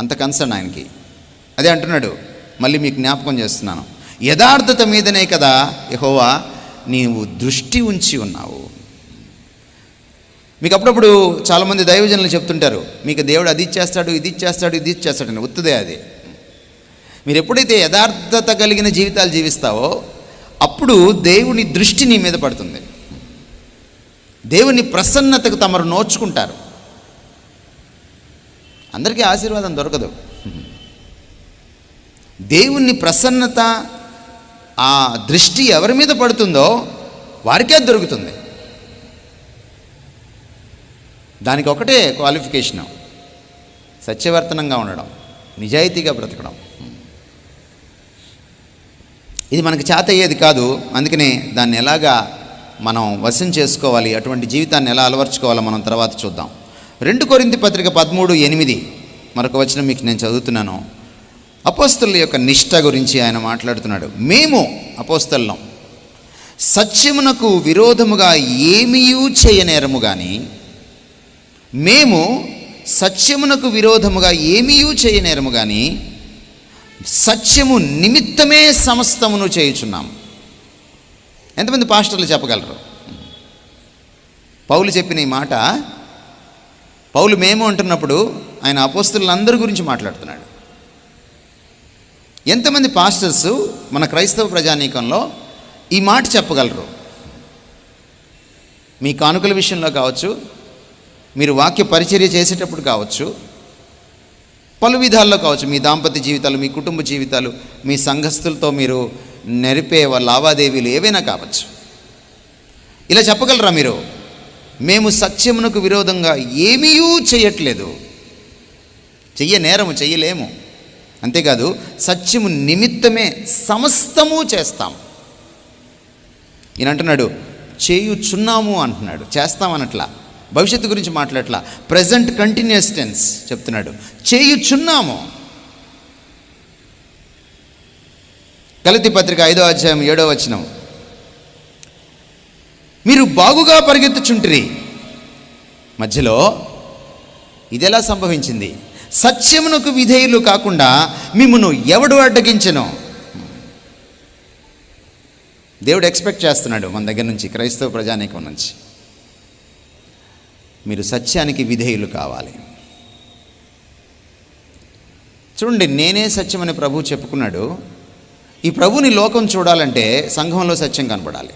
అంత కన్సర్న్ ఆయనకి. అదే అంటున్నాడు, మళ్ళీ మీకు జ్ఞాపకం చేస్తున్నాను, యథార్థత మీదనే కదా యెహోవా నీవు దృష్టి ఉంచి ఉన్నావు. మీకు అప్పుడప్పుడు చాలామంది దైవజనులు చెప్తుంటారు, మీకు దేవుడు అది ఇచ్చేస్తాడు, ఇది ఇచ్చేస్తాడు, ఇది ఇచ్చేస్తాడని. ఉత్తదే అది. మీరు ఎప్పుడైతే యథార్థత కలిగిన జీవితాలు జీవిస్తావో అప్పుడు దేవుని దృష్టి నీ మీద పడుతుంది. దేవుని ప్రసన్నతకు తమరు నోచుకుంటారు. అందరికీ ఆశీర్వాదం దొరకదు. దేవుని ప్రసన్నత, ఆ దృష్టి ఎవరి మీద పడుతుందో వారికే దొరుకుతుంది. దానికి ఒకటే క్వాలిఫికేషను, సత్యవర్తనంగా ఉండడం, నిజాయితీగా బ్రతకడం. ఇది మనకి చేత అయ్యేది కాదు. అందుకనే దాన్ని ఎలాగా మనం వశం చేసుకోవాలి, అటువంటి జీవితాన్ని ఎలా అలవర్చుకోవాలో మనం తర్వాత చూద్దాం. 2 కొరింథీ పత్రిక 13:8 మరొక వచనం మీకు నేను చదువుతున్నాను. అపోస్తలుల యొక్క నిష్ఠ గురించి ఆయన మాట్లాడుతున్నాడు. మేము అపోస్తలులం సత్యమునకు విరోధముగా ఏమీయూ చేయనేరము కానీ, మేము సత్యమునకు విరోధముగా ఏమీయూ చేయనేరము కానీ సత్యము నిమిత్తమే సమస్తమును చేయుచున్నాము. ఎంతమంది పాస్టర్లు చెప్పగలరు? పౌలు చెప్పిన ఈ మాట, పౌలు మేము అంటున్నప్పుడు ఆయన అపోస్తలులందరి గురించి మాట్లాడుతున్నాడు. ఎంతమంది పాస్టర్స్ మన క్రైస్తవ ప్రజానీకంలో ఈ మాట చెప్పగలరు? మీ కానుకల విషయంలో కావచ్చు, మీరు వాక్య పరిచర్య చేసేటప్పుడు కావచ్చు, పలు విధాల్లో కావచ్చు, మీ దాంపత్య జీవితాలు, మీ కుటుంబ జీవితాలు, మీ సంఘస్థులతో మీరు నెరిపే లావాదేవీలు ఏవైనా కావచ్చు. ఇలా చెప్పగలరా మీరు? మేము సత్యమునకు విరోధంగా ఏమీయూ చేయట్లేదు, చెయ్యనేరము, చెయ్యలేము. అంతేకాదు సత్యము నిమిత్తమే సమస్తము చేస్తాం. ఈయన అంటున్నాడు చేయుచున్నాము అంటున్నాడు, చేస్తామనట్లా, భవిష్యత్తు గురించి మాట్లాడట్లా, ప్రజెంట్ కంటిన్యూస్ టెన్స్ చెప్తున్నాడు, చేయుచున్నాము. గలతీ పత్రిక 5వ అధ్యాయం 7వ వచనం, మీరు బాగుగా పరిగెత్తుచుంటిరి. మధ్యలో ఇది ఎలా సంభవించింది? సత్యమునకు విధేయులు కాకుండా మిమ్మును ఎవడు అడ్డగించెను? దేవుడు ఎక్స్పెక్ట్ చేస్తున్నాడు మన దగ్గర నుంచి, క్రైస్తవ ప్రజానీకం నుంచి, మీరు సత్యానికి విధేయులు కావాలి. చూడండి, నేనే సత్యమని ప్రభువు చెప్పుకున్నాడు. ఈ ప్రభుని లోకం చూడాలంటే సంఘంలో సత్యం కనపడాలి.